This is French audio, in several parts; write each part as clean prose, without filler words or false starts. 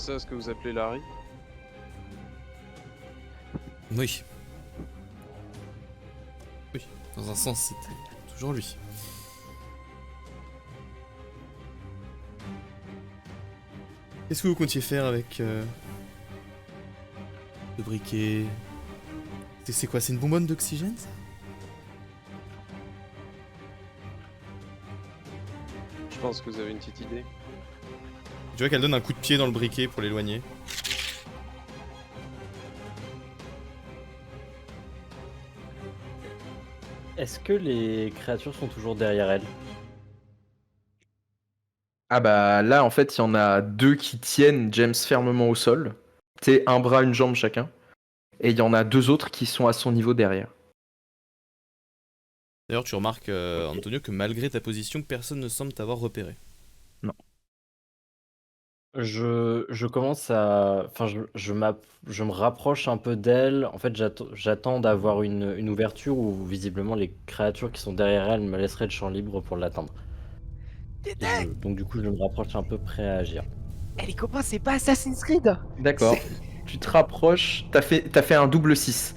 ça ce que vous appelez Larry? Oui. Oui, dans un sens, c'était toujours lui. Qu'est-ce que vous comptiez faire avec le briquet? C'est quoi? C'est une bonbonne d'oxygène, ça? Je pense que vous avez une petite idée. Tu vois qu'elle donne un coup de pied dans le briquet pour l'éloigner. Est-ce que les créatures sont toujours derrière elle? Ah bah là, en fait, il y en a deux qui tiennent James fermement au sol. C'est un bras, une jambe chacun. Et il y en a deux autres qui sont à son niveau derrière. D'ailleurs, tu remarques, Antonio, que malgré ta position, personne ne semble t'avoir repéré. Je commence à... Enfin, je me rapproche un peu d'elle. En fait, j'attends d'avoir une ouverture où visiblement les créatures qui sont derrière elle me laisseraient le champ libre pour l'atteindre. Donc du coup, je me rapproche un peu prêt à agir. Eh les copains, c'est pas Assassin's Creed. D'accord. Tu te rapproches, t'as fait un double 6.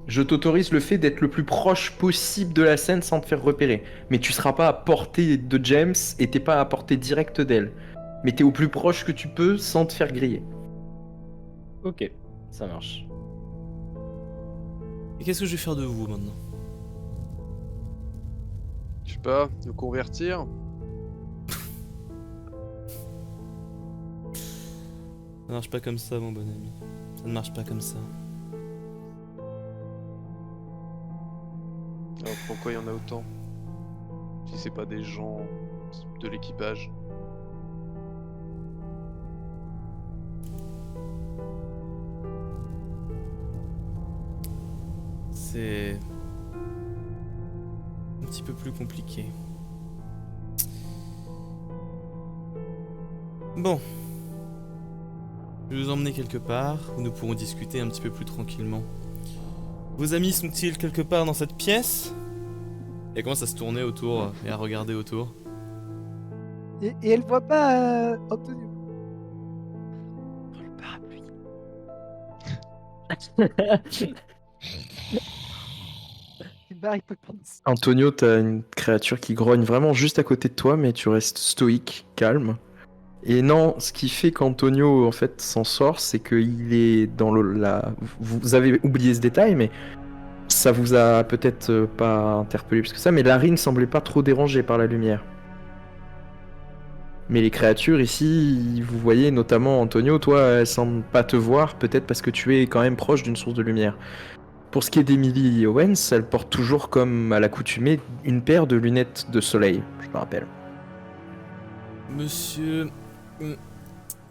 Je t'autorise le fait d'être le plus proche possible de la scène sans te faire repérer. Mais tu seras pas à portée de James et t'es pas à portée directe d'elle. Mais t'es au plus proche que tu peux sans te faire griller. Ok, ça marche. Et qu'est-ce que je vais faire de vous maintenant? Je sais pas, nous convertir? Ça marche pas comme ça, mon bon ami. Ça ne marche pas comme ça. Alors pourquoi il y en a autant? Si c'est pas des gens de l'équipage. C'est un petit peu plus compliqué. Bon. Je vais vous emmener quelque part où nous pourrons discuter un petit peu plus tranquillement. Vos amis sont-ils quelque part dans cette pièce? Et elle commence à se tourner autour et à regarder autour. Et elle voit pas Antonio. Prends le parapluie. C'est Mary Poppins. Antonio, t'as une créature qui grogne vraiment juste à côté de toi, mais tu restes stoïque, calme. Et non, ce qui fait qu'Antonio en fait s'en sort, c'est qu'il est dans la. Vous avez oublié ce détail, mais ça vous a peut-être pas interpellé plus que ça, mais Larry ne semblait pas trop dérangé par la lumière. Mais les créatures ici, vous voyez notamment Antonio, toi, elles semblent pas te voir, peut-être parce que tu es quand même proche d'une source de lumière. Pour ce qui est d'Emily Owens, elle porte toujours comme à l'accoutumée une paire de lunettes de soleil, je me rappelle. Monsieur...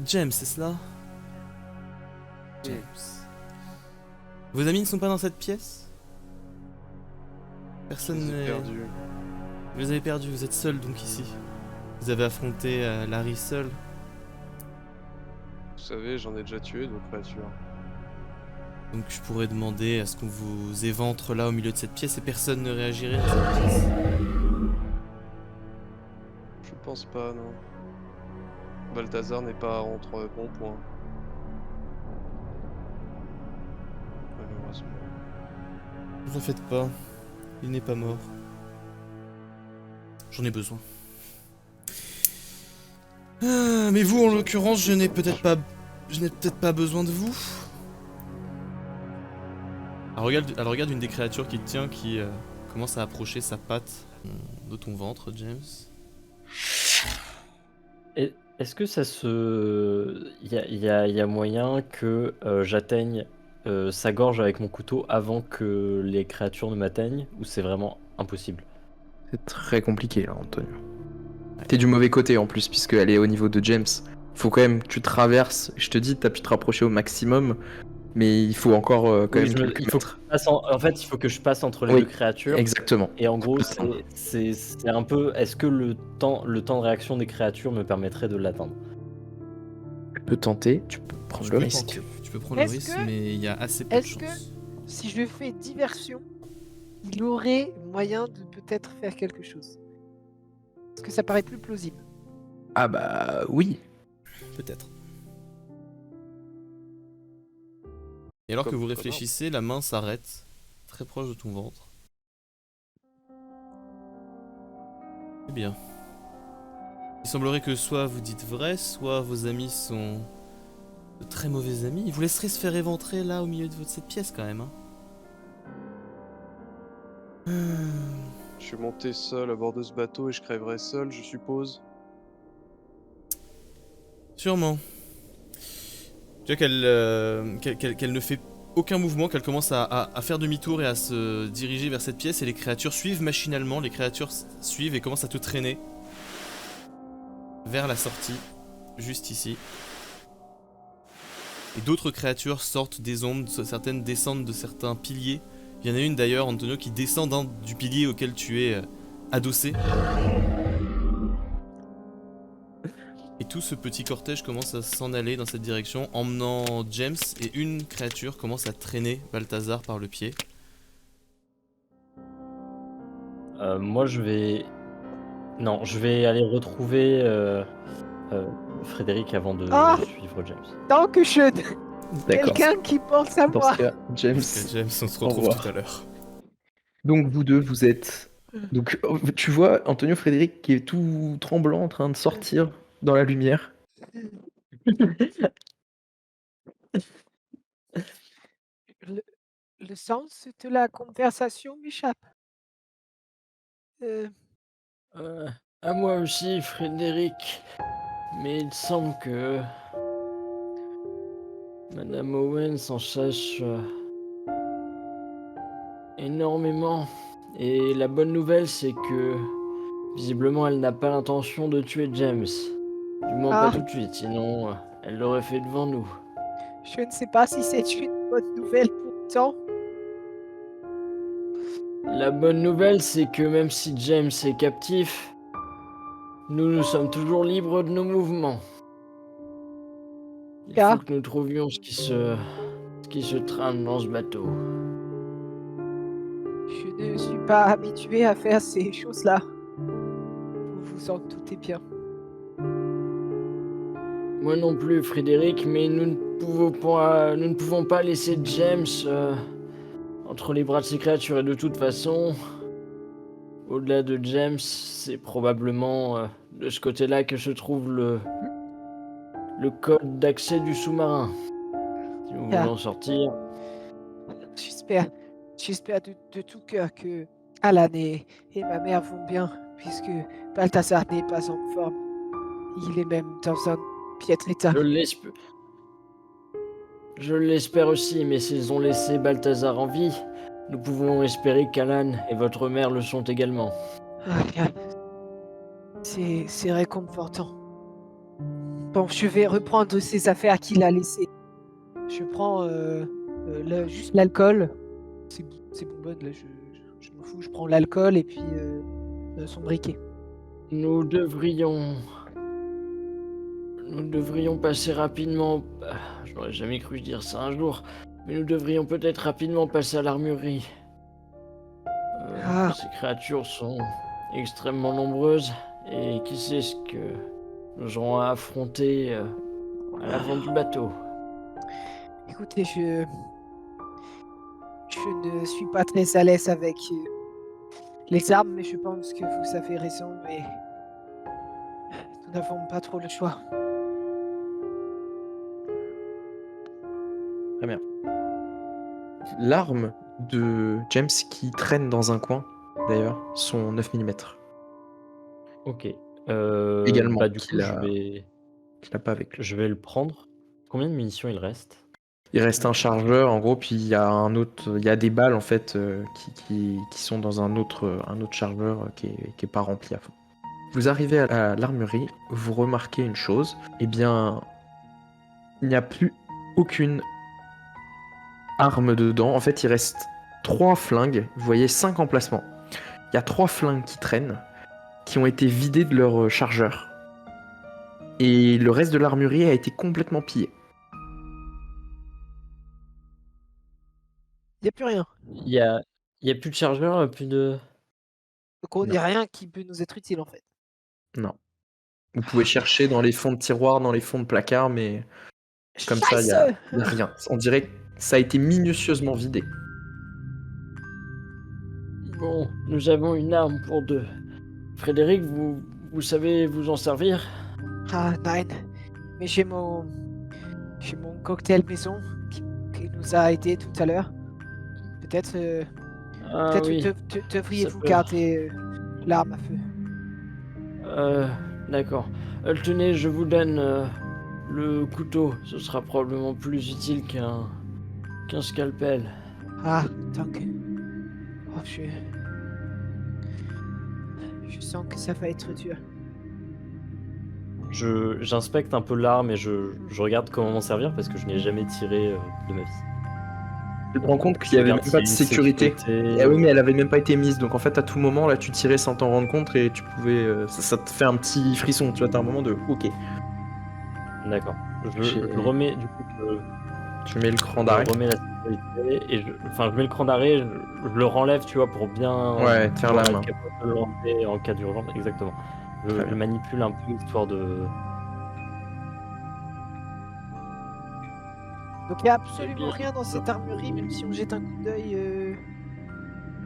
James, c'est cela? James. Vos amis ne sont pas dans cette pièce? Personne Je les ai n'est... perdus. Vous les avez perdus, vous êtes seul donc ici. Vous avez affronté Larry seul. Vous savez, j'en ai déjà tué d'autres créatures. Donc je pourrais demander à ce qu'on vous éventre là au milieu de cette pièce et personne ne réagirait dans cette pièce. Je pense pas, non. Balthazar n'est pas entre bons points. Malheureusement. Ne vous en faites pas, il n'est pas mort. J'en ai besoin. Ah, mais vous en l'occurrence, je n'ai peut-être pas besoin de vous. Elle regarde une des créatures qui te tient, qui commence à approcher sa patte de ton ventre, James. Est-ce que ça se... Il y a moyen que j'atteigne sa gorge avec mon couteau avant que les créatures ne m'atteignent? Ou c'est vraiment impossible? C'est très compliqué là, Antonio. T'es du mauvais côté en plus, puisqu'elle est au niveau de James. Faut quand même que tu traverses. Je te dis, t'as pu te rapprocher au maximum, mais il faut encore quand Oui, même quelques il faut mètres. en fait, il faut que je passe entre les Oui, deux créatures. Exactement. Et en gros, Complètement. c'est un peu... Est-ce que le temps de réaction des créatures me permettrait de l'atteindre? Tu peux tenter, tu peux prendre le risque. Tu peux prendre le Est-ce risque, que- mais il y a assez peu de est-ce que- chance. Si je fais diversion, il aurait moyen de peut-être faire quelque chose. Est-ce que ça paraît plus plausible? Ah bah oui. Peut-être. Et alors que Comme vous tout connard. réfléchissez, la main s'arrête, très proche de ton ventre. Eh bien. Il semblerait que soit vous dites vrai, soit vos amis sont de très mauvais amis. Ils vous laisseraient se faire éventrer là au milieu de cette pièce quand même. Hein. Je suis monté seul à bord de ce bateau et je crèverai seul, je suppose. Sûrement. Tu vois qu'elle ne fait aucun mouvement, qu'elle commence à faire demi-tour et à se diriger vers cette pièce et les créatures suivent machinalement, les créatures suivent et commencent à te traîner vers la sortie, juste ici. Et d'autres créatures sortent des ombres, certaines descendent de certains piliers. Il y en a une d'ailleurs, Antonio, qui descend du pilier auquel tu es adossé. Et tout ce petit cortège commence à s'en aller dans cette direction, emmenant James, et une créature commence à traîner Balthazar par le pied. Moi, je vais... Non, je vais aller retrouver Frédéric avant de Ah suivre James. Tant que je... D'accord. Quelqu'un qui pense à Dans moi. ce cas, James. Ok, James, on se Au retrouve revoir. tout à l'heure. Donc vous deux, vous êtes. Donc tu vois Antonio Frédéric qui est tout tremblant en train de sortir dans la lumière. Le, le sens de la conversation m'échappe. Euh, À moi aussi, Frédéric. Mais il semble que Madame Owen s'en sache énormément. Et la bonne nouvelle, c'est que visiblement, elle n'a pas l'intention de tuer James. Du moins Ah. pas tout de suite, sinon elle l'aurait fait devant nous. je ne sais pas si c'est une bonne nouvelle pourtant. La bonne nouvelle, c'est que même si James est captif, nous sommes toujours libres de nos mouvements. Il Ah. faut que nous trouvions ce qui se trame dans ce bateau. Je ne suis pas habitué à faire ces choses-là. Vous vous en doutez bien. Moi non plus, Frédéric, mais nous ne pouvons pas laisser James entre les bras de ces créatures. Et de toute façon, au-delà de James, c'est probablement de ce côté-là que se trouve le code d'accès du sous-marin. Si vous voulez en sortir. J'espère de tout cœur que Alan et ma mère vont bien, puisque Balthazar n'est pas en forme. Il est même dans un piètre état. Je l'espère aussi, mais s'ils ont laissé Balthazar en vie, nous pouvons espérer qu'Alan et votre mère le sont également. Ah, bien. C'est réconfortant. Bon, je vais reprendre ces affaires qu'il a laissées. Je prends juste l'alcool. C'est bonbonne, là, je m'en fous. Je prends l'alcool et puis son briquet. Nous devrions passer rapidement. Je n'aurais jamais cru dire ça un jour, mais nous devrions peut-être rapidement passer à l'armurerie. Ces créatures sont extrêmement nombreuses et qui sait ce que nous aurons à affronter à l'avant du bateau. Écoutez, je ne suis pas très à l'aise avec les armes, mais je pense que vous avez raison et nous n'avons pas trop le choix. Très bien. L'arme de James qui traîne dans un coin, d'ailleurs, son 9 mm. Ok. Également, Du coup, qu'il a pas avec lui. je vais le prendre. Combien de munitions il reste? Il reste un chargeur en gros, puis il y a il y a des balles en fait qui sont dans un autre chargeur qui est pas rempli à fond. Vous arrivez à l'armurerie, vous remarquez une chose, eh bien, il n'y a plus aucune arme dedans. En fait, il reste 3 flingues. Vous voyez 5 emplacements. Il y a 3 flingues qui traînent, qui ont été vidées de leur chargeur. Et le reste de l'armurerie a été complètement pillé. Il n'y a plus rien. Il y a plus de chargeur, plus de... Donc on Non. n'y a rien qui peut nous être utile en fait. Non. Vous pouvez chercher dans les fonds de tiroirs, dans les fonds de placards, mais comme ça, il y a rien. On dirait Ça a été minutieusement vidé. Bon, nous avons une arme pour deux. Frédéric, vous savez vous en servir? Ah, nein. Mais j'ai mon cocktail maison qui nous a aidés tout à l'heure. Peut-être Ah peut-être oui, devriez-vous ça peut- garder l'arme à feu. d'accord. Tenez, je vous donne le couteau. Ce sera probablement plus utile qu'un scalpel. Ah, danke. Oh, je sens que ça va être dur. J'inspecte un peu l'arme et je regarde comment m'en servir parce que je n'ai jamais tiré de ma vie. Tu te rends compte qu'il Je n'y avait regarde même pas de s'il y a une sécurité. sécurité. Ah oui, mais elle avait même pas été mise. Donc en fait, à tout moment, là, tu tirais sans t'en rendre compte et tu pouvais. Ça te fait un petit frisson. Tu vois, t'as un moment de OK. D'accord. Je J'ai- remets du coup. Tu mets le cran Je d'arrêt. remets la sécurité et je mets le cran d'arrêt, je le renlève, tu vois, pour bien Ouais, te faire la pouvoir main. être capable de l'enlever en cas d'urgence. Exactement. Très Je bien. manipule un peu histoire de. Donc il n'y a Eh absolument bien, rien dans cette armurerie, même si on jette un coup d'œil.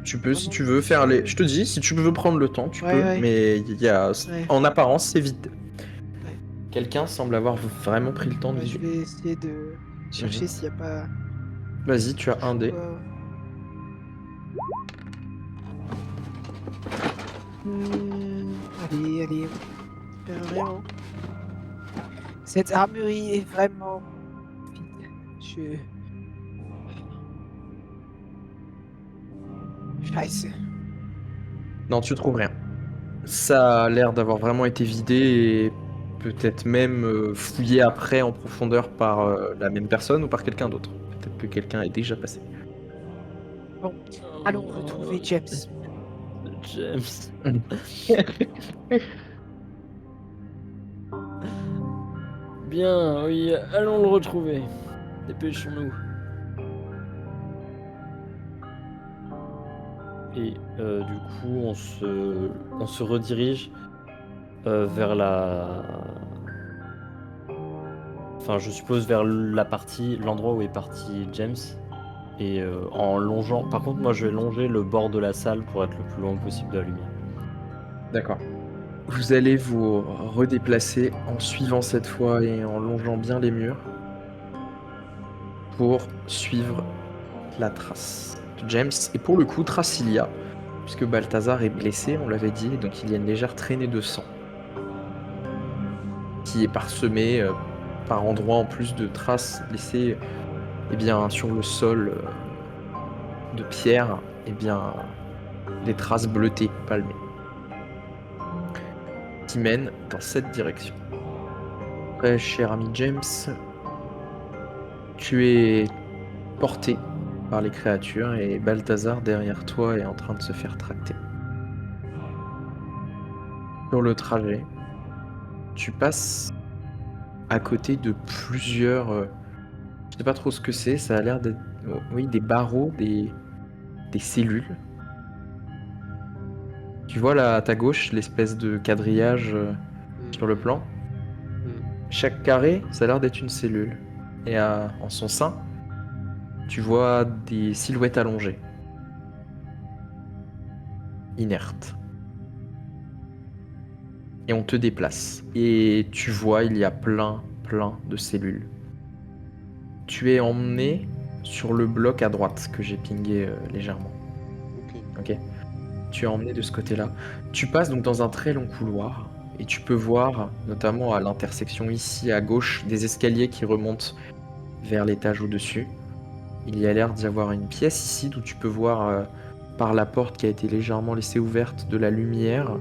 Tu peux, si Vraiment tu veux, faire les. minutieux. Je te dis, si tu veux prendre le temps, tu Ouais, peux. ouais. Mais il y a. Ouais. En apparence, c'est vide. Ouais. Quelqu'un semble avoir vraiment pris le temps de Ouais, je viser. vais essayer de chercher s'il n'y a pas Vas-y, tu as quelque un chose, dé. quoi. Allez, allez. Vraiment. Cette armurerie est vraiment vide. Scheiße. Non, tu trouves rien. Ça a l'air d'avoir vraiment été vidé et peut-être même fouillé après en profondeur par la même personne ou par quelqu'un d'autre. Peut-être que quelqu'un est déjà passé. Allons retrouver James. James. Bien, oui, allons le retrouver. Dépêchons-nous. Et du coup, on se redirige vers la. Enfin, je suppose vers l'endroit où est parti James. Et en longeant. Par contre, moi, je vais longer le bord de la salle pour être le plus loin possible de la lumière. D'accord. Vous allez vous redéplacer en suivant cette fois et en longeant bien les murs pour suivre la trace de James. Et pour le coup, trace il y a, puisque Balthazar est blessé, on l'avait dit, donc il y a une légère traînée de sang qui est parsemée par endroits en plus de traces laissées eh bien, sur le sol de pierre, eh bien, des traces bleutées, palmées, qui mènent dans cette direction. Très cher ami James, tu es porté par les créatures et Balthazar derrière toi est en train de se faire tracter. Sur le trajet, tu passes à côté de plusieurs... je sais pas trop ce que c'est, ça a l'air d'être... oui, des barreaux, des cellules. Tu vois là à ta gauche l'espèce de quadrillage sur le plan. Chaque carré, ça a l'air d'être une cellule. Et en son sein, tu vois des silhouettes allongées. Inertes. Et on te déplace. Et tu vois, il y a plein de cellules. Tu es emmené sur le bloc à droite que j'ai pingé légèrement. Ok. Tu es emmené de ce côté-là. Tu passes donc dans un très long couloir. Et tu peux voir, notamment à l'intersection ici à gauche, des escaliers qui remontent vers l'étage au-dessus. Il y a l'air d'y avoir une pièce ici d'où tu peux voir par la porte qui a été légèrement laissée ouverte de la lumière.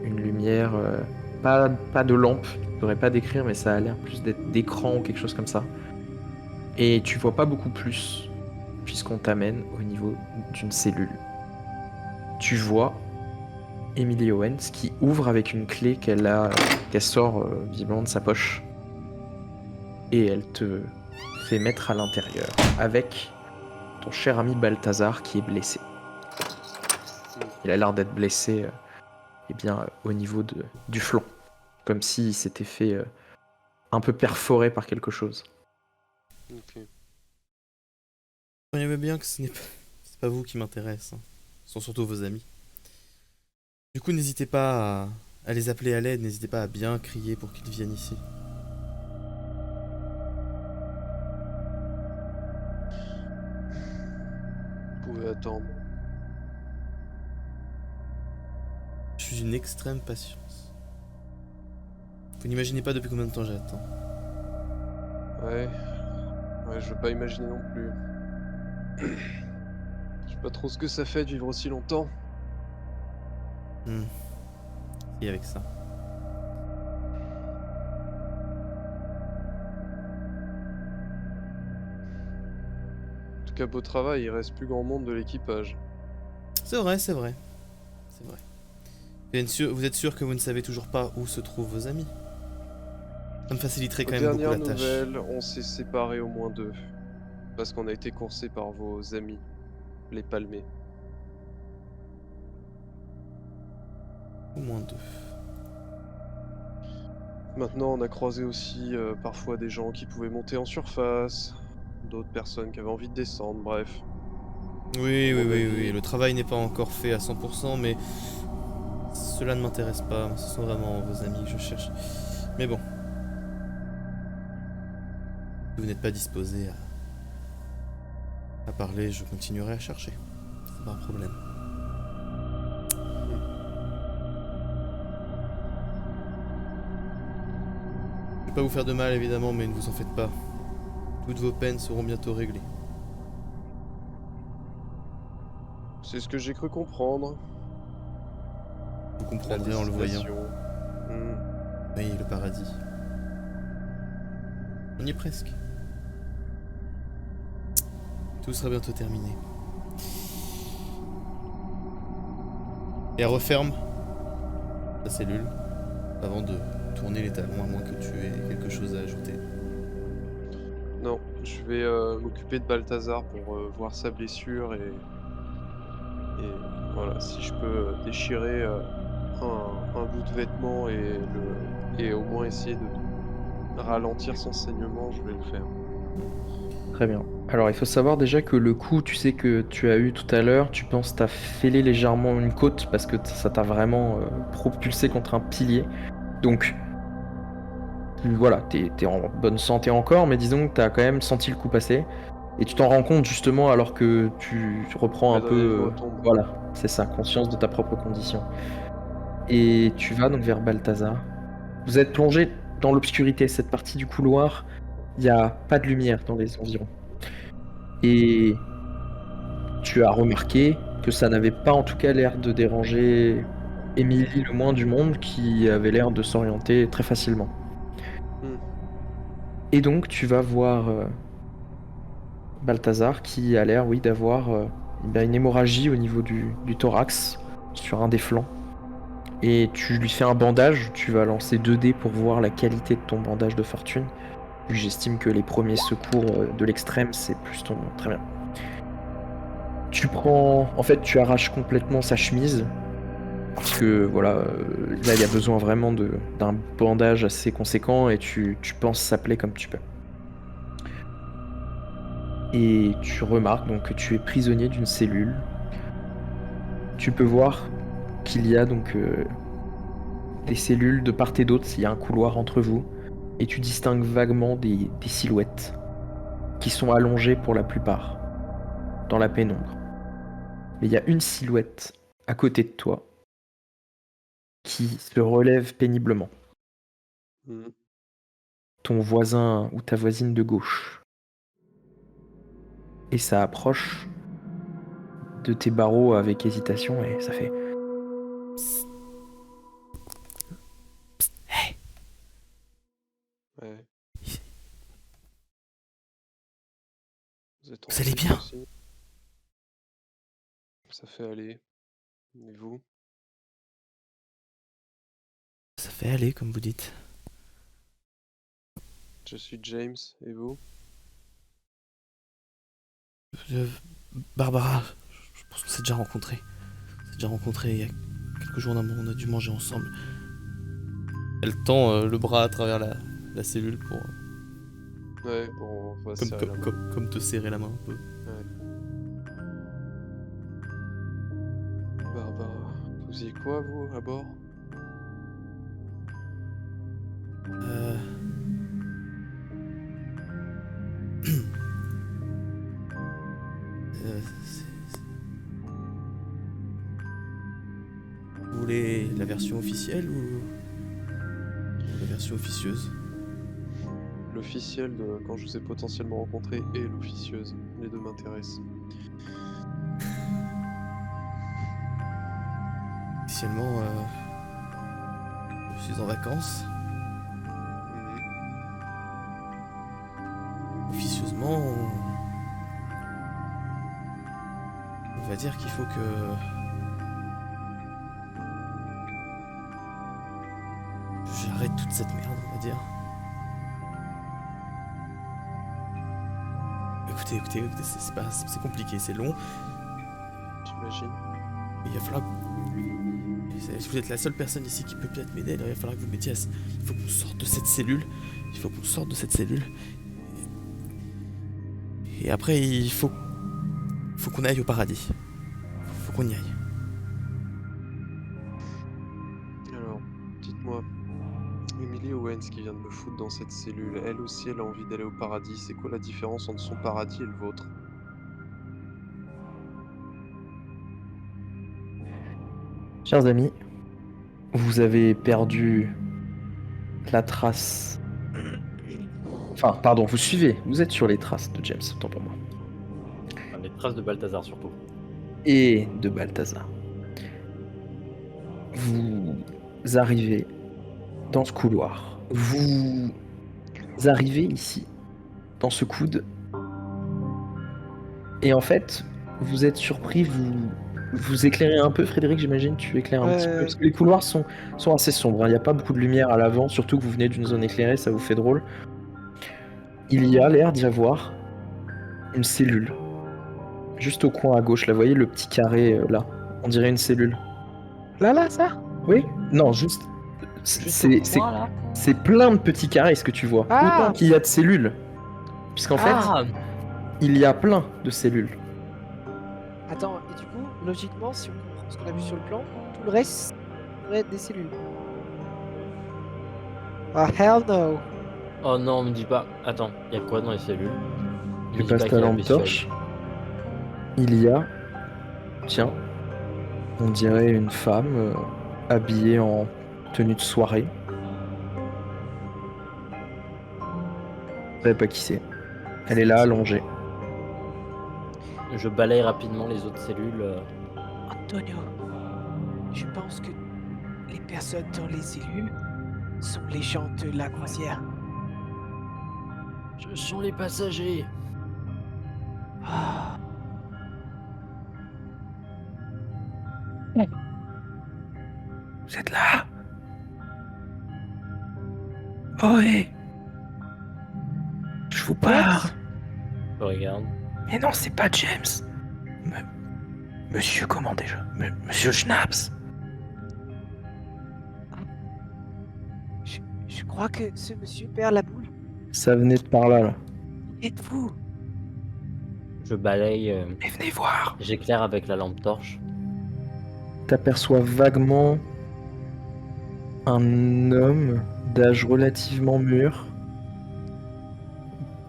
Une lumière, pas de lampe, je ne saurais pas décrire, mais ça a l'air plus d'être d'écran ou quelque chose comme ça. Et tu vois pas beaucoup plus, puisqu'on t'amène au niveau d'une cellule. Tu vois Emily Owens qui ouvre avec une clé qu'elle sort visiblement de sa poche. Et elle te fait mettre à l'intérieur avec ton cher ami Balthazar qui est blessé. Il a l'air d'être blessé eh bien, au niveau du flanc, comme s'il s'était fait un peu perforé par quelque chose. Ok. Voyez bien que c'est pas vous qui m'intéresse, hein. Ce sont surtout vos amis. Du coup, n'hésitez pas à les appeler à l'aide, n'hésitez pas à bien crier pour qu'ils viennent ici. Vous pouvez attendre. Je suis d'une extrême patience. Vous n'imaginez pas depuis combien de temps j'attends. Ouais. Ouais, je veux pas imaginer non plus. Je sais pas trop ce que ça fait de vivre aussi longtemps. Et avec ça. En tout cas, beau travail, il reste plus grand monde de l'équipage. C'est vrai, c'est vrai. C'est vrai. Vous êtes sûr que vous ne savez toujours pas où se trouvent vos amis? Ça me faciliterait quand Aux même beaucoup dernières la tâche. nouvelles, on s'est séparés au moins 2. Parce qu'on a été coursés par vos amis, les palmés. Au moins 2. Maintenant, on a croisé aussi parfois des gens qui pouvaient monter en surface, d'autres personnes qui avaient envie de descendre, bref. Oui, À oui, mon oui, avis. oui. Le travail n'est pas encore fait à 100%, mais cela ne m'intéresse pas. Ce sont vraiment vos amis que je cherche. Mais bon. Si vous n'êtes pas disposé à parler, je continuerai à chercher. C'est pas un problème. Je vais pas vous faire de mal évidemment, mais ne vous en faites pas. Toutes vos peines seront bientôt réglées. C'est ce que j'ai cru comprendre. Vous La comprendrez en le voyant. législation. Oui, le paradis. On y est presque. Tout sera bientôt terminé. Et elle referme la cellule avant de tourner les talons, à moins que tu aies quelque chose à ajouter. Non, je vais m'occuper de Balthazar pour voir sa blessure et voilà, si je peux déchirer un bout de vêtement et au moins essayer de ralentir son saignement, je vais le faire. Très bien. Alors, il faut savoir déjà que le coup, tu sais, que tu as eu tout à l'heure, tu penses t'as fêlé légèrement une côte parce que ça t'a vraiment propulsé contre un pilier. Donc, voilà, t'es en bonne santé encore, mais disons que t'as quand même senti le coup passer. Et tu t'en rends compte justement alors que tu reprends un peu, L'adrénaline retombe. voilà, c'est ça, conscience de ta propre condition. Et tu vas donc vers Balthazar. Vous êtes plongé dans l'obscurité, cette partie du couloir, il n'y a pas de lumière dans les environs. Et tu as remarqué que ça n'avait pas en tout cas l'air de déranger Émilie le moins du monde, qui avait l'air de s'orienter très facilement. Hmm. Et donc tu vas voir Balthazar qui a l'air, oui, d'avoir une hémorragie au niveau du thorax, sur un des flancs. Et tu lui fais un bandage, tu vas lancer 2 dés pour voir la qualité de ton bandage de fortune. Vu que j'estime que les premiers secours de l'extrême, c'est plus ton... Très bien. Tu prends... En fait, tu arraches complètement sa chemise. Parce que, voilà, là, il y a besoin vraiment d'un bandage assez conséquent et tu penses sa plaie comme tu peux. Et tu remarques donc que tu es prisonnier d'une cellule. Tu peux voir qu'il y a donc des cellules de part et d'autre, il y a un couloir entre vous, et tu distingues vaguement des silhouettes qui sont allongées pour la plupart dans la pénombre. Mais il y a une silhouette à côté de toi qui se relève péniblement. Hmm. Ton voisin ou ta voisine de gauche. Et ça approche de tes barreaux avec hésitation et ça fait... Ouais. Vous êtes en Vous allez série bien? aussi. Ça fait aller. Et vous? Ça fait aller, comme vous dites. Je suis James, et vous? Barbara, je pense qu'on s'est déjà rencontrés. On s'est déjà rencontrés il y a quelques jours, on a dû manger ensemble. Elle tend le bras à travers la cellule pour Ouais, bon, on va se serrer la main. comme te serrer la main un peu. Ouais. faisiez quoi, vous, à bord? Euh... Vous voulez la version officielle ou la version officieuse? L'officiel de quand je vous ai potentiellement rencontré et l'officieuse. Les deux m'intéressent. Officiellement, je suis en vacances. Mhm. Officieusement, on va dire qu'il faut que j'arrête toute cette merde, on va dire. Écoutez, c'est compliqué, c'est long. J'imagine. Il va falloir que... Vous êtes la seule personne ici qui peut peut-être m'aider, alors il va falloir que vous m'aidiez Il faut qu'on sorte de cette cellule. Il faut qu'on sorte de cette cellule. Et après, il faut qu'on aille au paradis. Faut qu'on y aille. Alors, dites-moi, Emily Owens qui vient de me foutre dans cette cellule, elle aussi elle a envie d'aller au paradis. C'est quoi la différence entre son paradis et le vôtre? Chers amis, vous avez perdu la trace. Enfin, pardon, vous suivez, vous êtes sur les traces de James, autant pour moi. Enfin, les traces de Balthazar surtout. Et de Balthazar. Vous arrivez dans ce couloir. Vous arrivez ici, dans ce coude. Et en fait, vous êtes surpris, vous éclairez un peu, Frédéric, j'imagine, tu éclaires un petit peu. Parce que les couloirs sont assez sombres, hein. Il n'y a pas beaucoup de lumière à l'avant, surtout que vous venez d'une zone éclairée, ça vous fait drôle. Il y a l'air d'y avoir une cellule. Juste au coin à gauche, là, vous voyez le petit carré là. On dirait une cellule. Là, ça? Oui? Non, juste. C'est plein de petits carrés ce que tu vois. Ah. Autant qu'il y a de cellules. Puisqu'en fait, il y a plein de cellules. Attends, et du coup, logiquement, si on comprend ce qu'on a vu sur le plan, tout le reste devrait être des cellules. Ah, hell no! Oh non, me dis pas. Attends, il y a quoi dans les cellules? Me Tu dis pas passes qu'il ta y a la lampe bestiole. torche. Il y a. Tiens. On dirait une femme habillée en tenue de soirée. Je sais pas qui c'est. Elle est là, allongée. Je balaye rapidement les autres cellules. Antonio, je pense que les personnes dans les cellules sont les gens de la croisière. Ce sont les passagers. Ah. Vous êtes là? Oh, hé! Je vous parle! Je regarde. Mais non, c'est pas James! Monsieur comment déjà? Monsieur Schnaps! Je crois que ce monsieur perd la boule. Ça venait de par là. Êtes-vous? Je balaye. Mais venez voir! J'éclaire avec la lampe torche. T'aperçois vaguement un homme d'âge relativement mûr,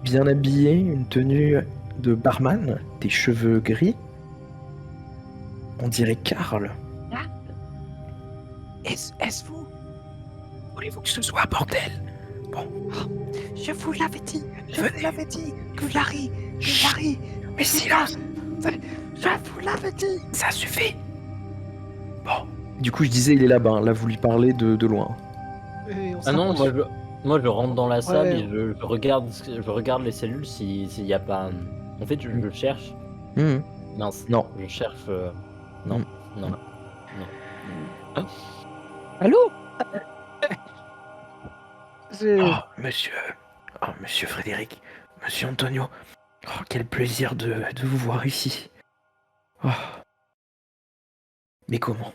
bien habillé, une tenue de barman, des cheveux gris. On dirait Karl. Est-ce vous? Voulez-vous que ce soit bordel? Je vous l'avais dit! Je Venez. vous l'avais dit! Que Larry! Chut. Que Larry! Mais silence! Je vous l'avais dit! Ça suffit! Bon. Du coup, je disais, il est là-bas. Là, vous lui parlez de loin. Ah non, moi je rentre dans la salle Ouais. et je regarde les cellules s'il n'y a pas. En fait, je cherche. Mince. Non. Je cherche. Non. Mm. Non. Allô? Oh, monsieur. Oh, monsieur Frédéric. Monsieur Antonio. Oh, quel plaisir de vous voir ici. Oh. Mais comment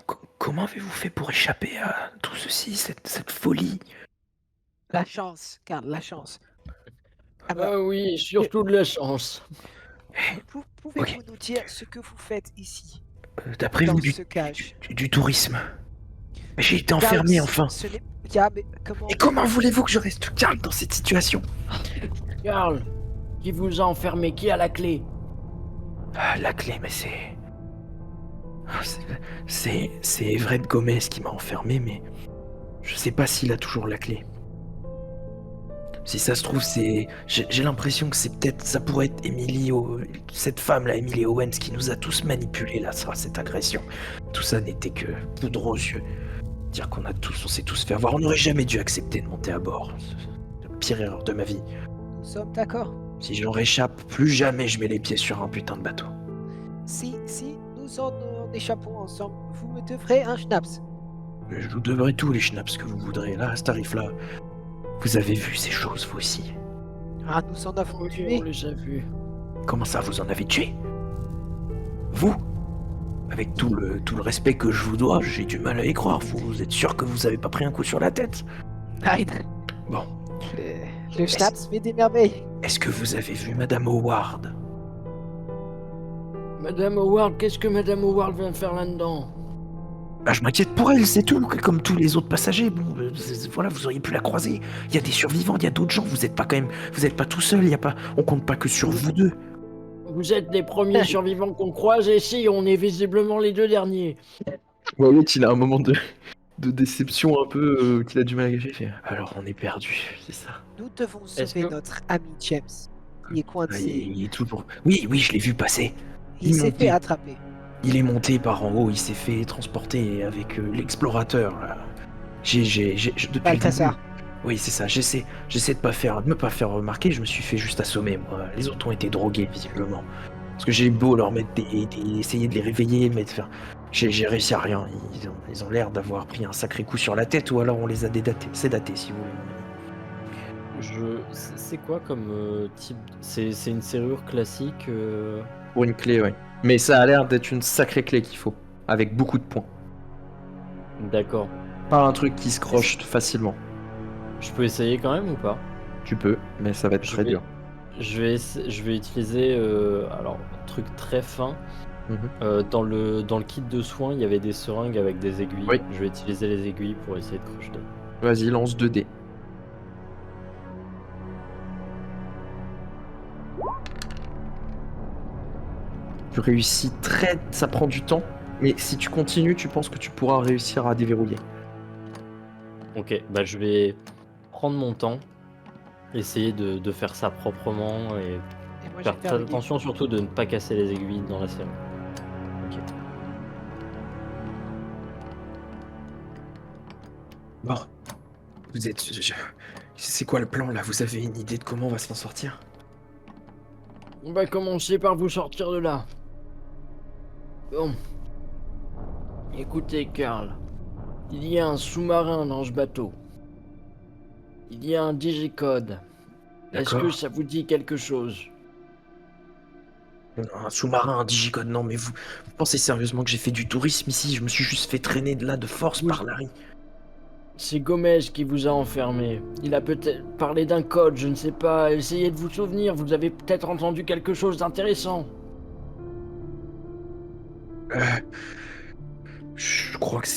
avez-vous fait pour échapper à tout ceci, cette folie? La chance, Karl, la chance. Ah bah, Ah oui, surtout de la chance. pouvez-vous nous dire ce que vous faites ici? D'après dans vous, ce cage. du tourisme. Mais j'ai été Calme, enfermé enfin. Ce n'est... Calme, mais comment... Et comment voulez-vous que je reste calme dans cette situation? Karl, qui vous a enfermé? Qui a la clé? Ah, la clé, mais c'est Everett Gomez qui m'a enfermé, mais je sais pas s'il a toujours la clé. Si ça se trouve, j'ai l'impression que ça pourrait être cette femme-là, Emily Owens, qui nous a tous manipulés, là, cette agression. Tout ça n'était que poudre aux yeux. Dire on s'est tous fait avoir. On n'aurait jamais dû accepter de monter à bord. C'est la pire erreur de ma vie. Nous sommes d'accord. Si j'en réchappe, plus jamais je mets les pieds sur un putain de bateau. Si nous en échappons ensemble, vous me devrez un schnapps. Mais je vous donnerai tous les schnapps que vous voudrez. Là, à ce tarif-là, vous avez vu ces choses, vous aussi. Ah, nous en avons Oui, tué. on les a vus. Comment ça, vous en avez tué? Vous? Avec tout le respect que je vous dois, j'ai du mal à y croire. Vous êtes sûr que vous avez pas pris un coup sur la tête? Nein. Bon. Le schnapps fait des merveilles. Est-ce que vous avez vu Madame Howard? Madame Howard, qu'est-ce que Madame Howard vient faire là-dedans? Bah, je m'inquiète pour elle, c'est tout. Comme tous les autres passagers, bon, voilà, vous auriez pu la croiser. Il y a des survivants, il y a d'autres gens. Vous êtes pas tout seul. On compte pas que sur vous deux. Vous êtes les premiers survivants qu'on croise, et si, on est visiblement les deux derniers. Bon, l'autre, il a un moment de déception un peu qu'il a du mal à cacher. Il fait, alors, on est perdu, c'est ça. Nous devons Est-ce sauver que- notre ami James. Il est Ah, coincé. il est toujours. Oui, je l'ai vu passer. Il s'est monté. fait attraper. Il est monté par en haut, il s'est fait transporter avec l'explorateur. Là. Depuis le Balthazar. début. Oui, c'est ça. J'essaie de me pas faire remarquer. Je me suis fait juste assommer, moi. Les autres ont été drogués, visiblement. Parce que j'ai beau leur mettre essayer de les réveiller, j'ai réussi à rien. Ils ont l'air d'avoir pris un sacré coup sur la tête, ou alors on les a sédatés, si vous voulez. C'est quoi comme type... C'est une serrure classique Pour une clé, ouais. Mais ça a l'air d'être une sacrée clé qu'il faut, avec beaucoup de points. D'accord. Pas un truc qui se croche facilement. Je peux essayer quand même ou pas? Tu peux, mais ça va être très dur. Je vais utiliser alors un truc très fin. Mhm. Dans le kit de soins, il y avait des seringues avec des aiguilles. Oui. Je vais utiliser les aiguilles pour essayer de crocheter. Vas-y, lance 2 dés. Tu réussis ça prend du temps, mais si tu continues, tu penses que tu pourras réussir à déverrouiller. Ok, bah je vais prendre mon temps, essayer de faire ça proprement et Et moi, faire j'ai très terminé. attention surtout de ne pas casser les aiguilles dans la seringue. Bon, c'est quoi le plan là? Vous avez une idée de comment on va s'en sortir? On va commencer par vous sortir de là. Bon. Écoutez, Karl. Il y a un sous-marin dans ce bateau. Il y a un digicode. Est-ce D'accord. que ça vous dit quelque chose? Un sous-marin, un digicode, non, mais vous pensez sérieusement que j'ai fait du tourisme ici? Je me suis juste fait traîner de là de force Oui. par Larry. C'est Gomez qui vous a enfermé. Il a peut-être parlé d'un code, je ne sais pas. Essayez de vous souvenir, vous avez peut-être entendu quelque chose d'intéressant. Je crois que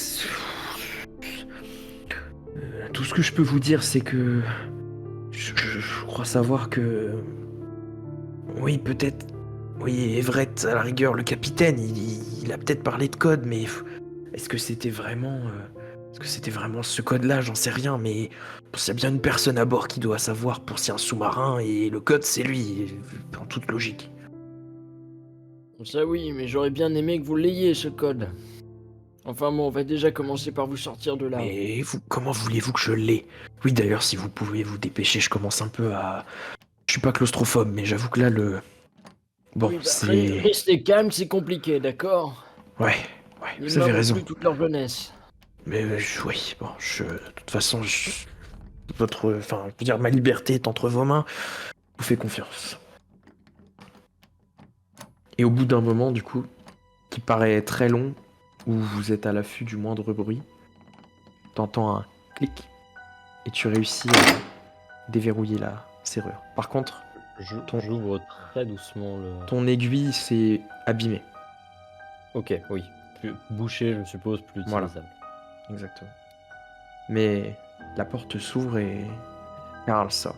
tout ce que je peux vous dire, c'est que je crois savoir que oui, peut-être, oui, Everett, à la rigueur, le capitaine, il a peut-être parlé de code, mais est-ce que c'était vraiment ce code-là? J'en sais rien, mais c'est bien une personne à bord qui doit savoir pour c'est un sous-marin, et le code, c'est lui, en toute logique. Ça oui, mais j'aurais bien aimé que vous l'ayez, ce code. Enfin bon, on va déjà commencer par vous sortir de là. Mais comment voulez-vous que je l'ai? Oui, d'ailleurs, si vous pouvez vous dépêcher, je commence un peu à... Je suis pas claustrophobe, mais j'avoue que là, Bon, Oui, bah, c'est... restez calme, c'est compliqué, d'accord? Ouais, Les vous avez morts ont raison. plus toute leur jeunesse. Mais oui, bon, de toute façon, enfin, je veux dire, ma liberté est entre vos mains. Je vous fais confiance. Et au bout d'un moment, du coup, qui paraît très long, où vous êtes à l'affût du moindre bruit, t'entends un clic et tu réussis à déverrouiller la serrure. Par contre, J'ouvre très doucement le... ton aiguille s'est abîmée. Ok, oui. Bouché, je suppose, plus Voilà. utilisable. Exactement. Mais la porte s'ouvre et Karl sort.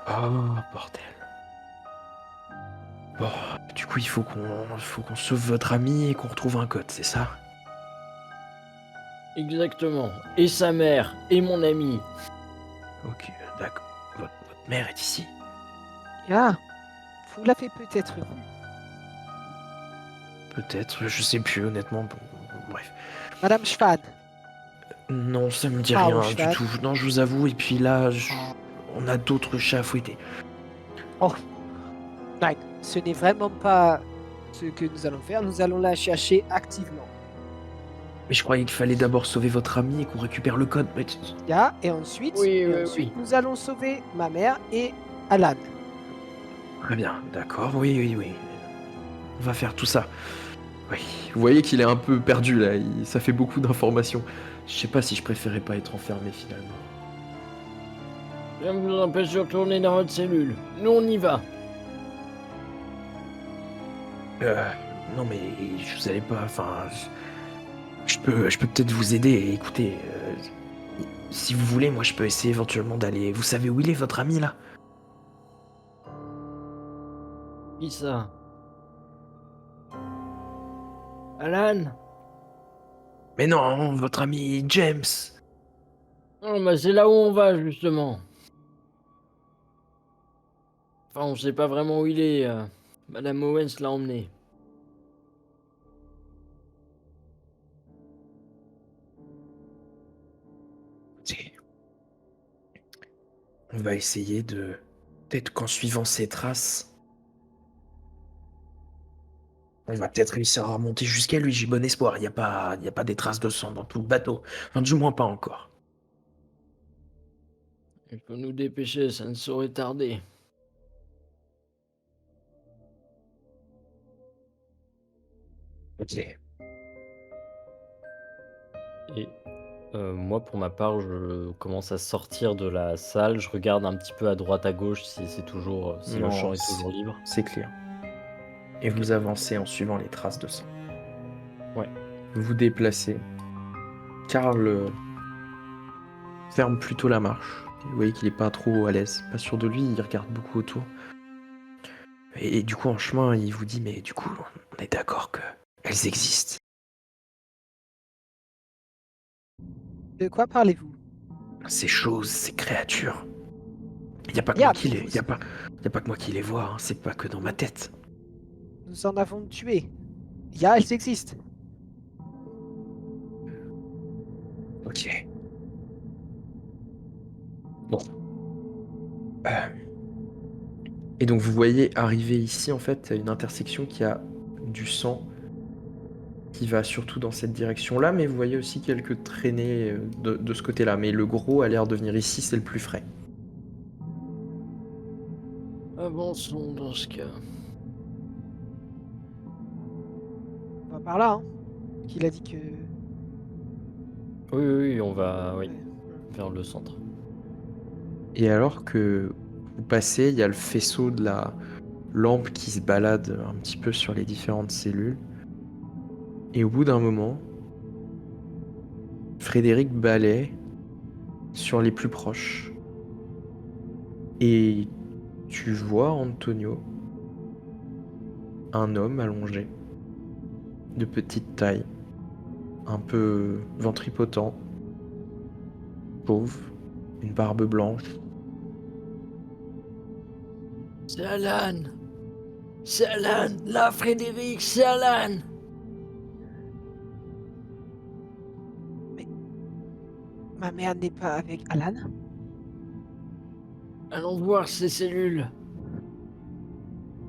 Oh, bordel. Bon, du coup, il faut qu'on sauve votre ami et qu'on retrouve un code, c'est ça? Exactement. Et sa mère, et mon ami. Ok, d'accord. Votre mère est ici. Ah, vous l'avez peut-être vu. Peut-être, je sais plus, honnêtement. Bon, bref. Madame Schwan. Non, ça me dit Frau rien du Schwan. tout. Non, je vous avoue, et puis là, on a d'autres chats à fouetter. Oh, nein, ce n'est vraiment pas ce que nous allons faire. Nous allons la chercher activement. Mais je croyais qu'il fallait d'abord sauver votre ami et qu'on récupère le code. Mais Et ensuite, Oui. nous allons sauver ma mère et Alan. très bien, d'accord, oui. On va faire tout ça. Oui, vous voyez qu'il est un peu perdu là, ça fait beaucoup d'informations. Je sais pas si je préférais pas être enfermé finalement. Rien ne vous empêche de retourner dans votre cellule. Nous, on y va. Non mais je vous allez pas, enfin... Je peux peut-être vous aider, écoutez... si vous voulez, moi je peux essayer éventuellement d'aller... Vous savez où il est votre ami là? Qui ça? Alan? Mais non, votre ami James. Oh, bah c'est là où on va, justement. Enfin, on sait pas vraiment où il est. Madame Owens l'a emmené. Écoutez, on va essayer de... Peut-être qu'en suivant ses traces, on va peut-être réussir à remonter jusqu'à lui, j'ai bon espoir. Il y a pas des traces de sang dans tout le bateau. Enfin, du moins pas encore. Il faut nous dépêcher, ça ne saurait tarder. Ok. Et moi, pour ma part, je commence à sortir de la salle. Je regarde un petit peu à droite, à gauche si c'est toujours, si le Non, champ est toujours libre. c'est clair. Et vous avancez en suivant les traces de sang. Ouais. Vous vous déplacez. Karl ferme plutôt la marche. Vous voyez qu'il est pas trop à l'aise, pas sûr de lui, il regarde beaucoup autour. Et du coup, en chemin, il vous dit, mais du coup, on est d'accord que elles existent. De quoi parlez-vous? Ces choses, ces créatures. Il y a pas que Yeah, moi qui mais les, y a pas que moi qui les vois, hein, c'est pas que dans ma tête. Nous en avons tué. Elles existent. Ok. Bon. Euh, Et donc vous voyez arriver ici en fait à une intersection qui a du sang qui va surtout dans cette direction-là, mais vous voyez aussi quelques traînées de ce côté-là. Mais le gros a l'air de venir ici, c'est le plus frais. Avançons dans ce cas. On va par là, hein. Qu'il a dit que... Oui, on va Ouais. vers le centre. Et alors que vous passez, il y a le faisceau de la lampe qui se balade un petit peu sur les différentes cellules. Et au bout d'un moment, Frédéric balaie sur les plus proches. Et tu vois Antonio, un homme allongé, de petite taille, un peu ventripotent, pauvre, une barbe blanche. C'est Alan! C'est Alan! Là, Frédéric, c'est Alan! Ma mère n'est pas avec Alan? Allons voir ces cellules.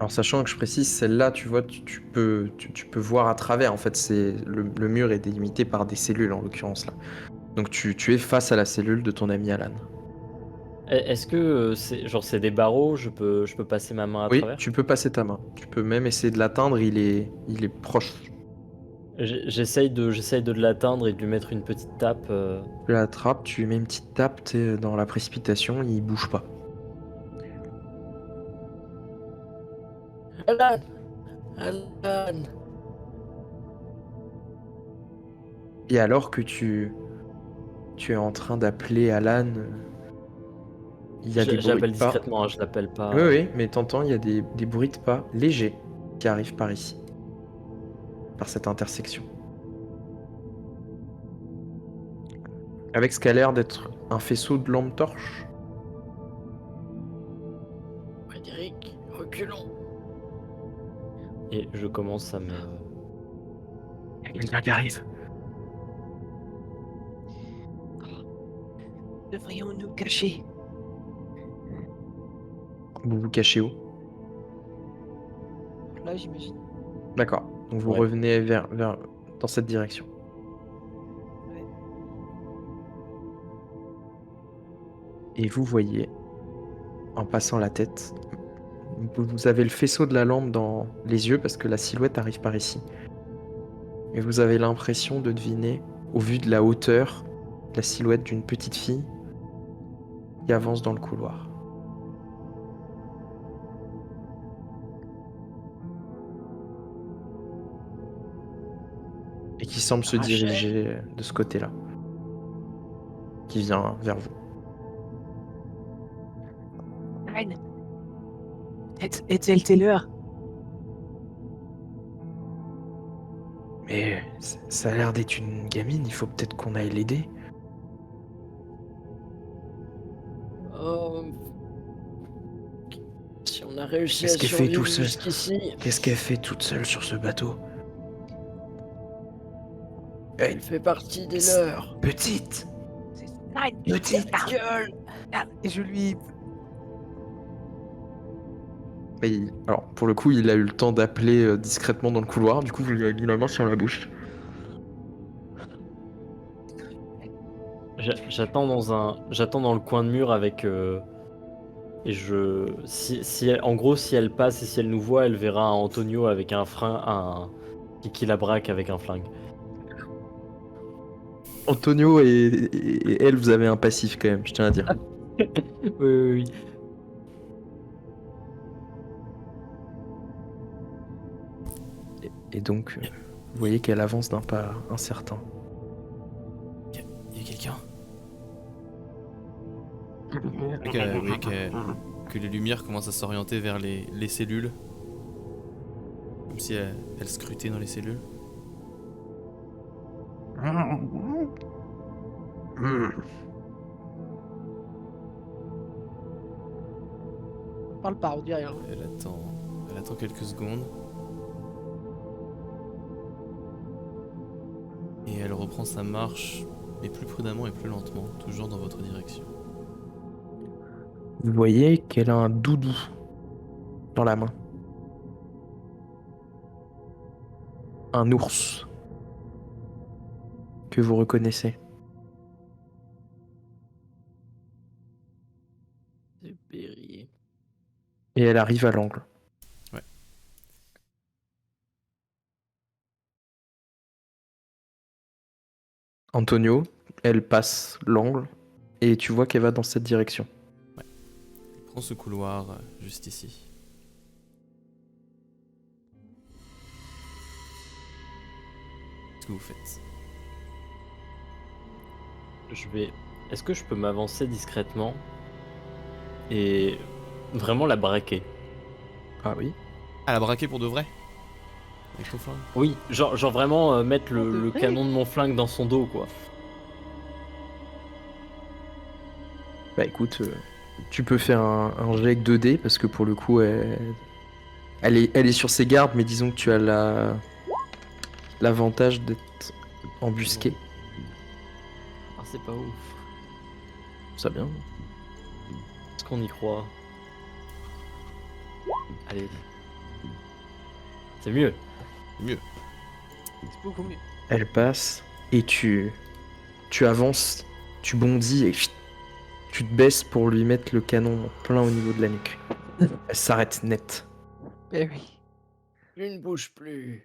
Alors sachant que je précise, celle-là, tu vois, tu peux voir à travers. En fait, c'est le mur est délimité par des cellules en l'occurrence là. Donc tu es face à la cellule de ton ami Alan. Est-ce que c'est des barreaux, je peux passer ma main à Oui, travers? tu peux passer ta main. Tu peux même essayer de l'atteindre. Il est proche. J'essaye de l'atteindre et de lui mettre une petite tape. Tu l'attrapes, tu lui mets une petite tape t'es dans la précipitation. Il bouge pas. Alan! Alan. Et alors que tu es en train d'appeler Alan, il y a des bruits J'appelle de pas. discrètement, hein, je l'appelle pas. Oui, oui, mais t'entends, il y a des bruits de pas légers qui arrivent par ici, par cette intersection. Avec ce qu'a l'air d'être un faisceau de lampes torches. Frédéric, reculons. Et je commence à me... Il y a quelqu'un qui arrive. Devrions nous cacher. Vous vous cachez où? Là, j'imagine. D'accord. Donc vous Ouais. revenez dans cette direction. Ouais. Et vous voyez, en passant la tête, vous avez le faisceau de la lampe dans les yeux parce que la silhouette arrive par ici. Et vous avez l'impression de deviner, au vu de la hauteur, la silhouette d'une petite fille qui avance dans le couloir. Et qui semble se Rachel. diriger de ce côté-là. Qui vient vers vous. Reine. Ethel Taylor. Mais ça a l'air d'être une gamine, il faut peut-être qu'on aille l'aider. Oh... Si on a réussi Qu'est-ce à qu'elle fait survivre tout seul jusqu'ici, Qu'est-ce qu'elle fait toute seule sur ce bateau? elle fait partie des C'est- leurs. Petite Reine. Petite Gueule. Et je lui... Alors, pour le coup, il a eu le temps d'appeler discrètement dans le couloir, du coup, vous lui avez mis la main sur la bouche. J'attends dans le coin de mur avec... Et en gros, si elle passe et si elle nous voit, elle verra un Antonio avec un frein, qui la braque avec un flingue. Antonio et elle, vous avez un passif quand même, je tiens à dire. Oui. Et donc, vous voyez qu'elle avance d'un pas incertain. Il y a quelqu'un. Vous voyez que les lumières commencent à s'orienter vers les cellules. Comme si elles scrutaient dans les cellules. Parle pas, on dit rien. Elle attend quelques secondes. Et elle reprend sa marche, mais plus prudemment et plus lentement, toujours dans votre direction. Vous voyez qu'elle a un doudou dans la main. Un ours que vous reconnaissez. C'est Perrier. Et elle arrive à l'angle. Ouais. Antonio, elle passe l'angle et tu vois qu'elle va dans cette direction. Elle prend ce couloir juste ici. Qu'est-ce que vous faites? Est-ce que je peux m'avancer discrètement et vraiment la braquer? Ah oui. Ah, la braquer pour de vrai? Avec ton flingue? Oui, genre vraiment mettre le vrai canon de mon flingue dans son dos, quoi. Bah écoute, tu peux faire un jet avec 2 dés parce que pour le coup, elle est sur ses gardes, mais disons que tu as l'avantage d'être embusqué. Ah, c'est pas ouf. Ça bien. Est-ce qu'on y croit? Allez. C'est mieux. Mieux. C'est beaucoup mieux. Elle passe et tu avances, tu bondis et tu te baisses pour lui mettre le canon plein au niveau de la nuque. Elle s'arrête net. Eh oui. Je ne bouge plus.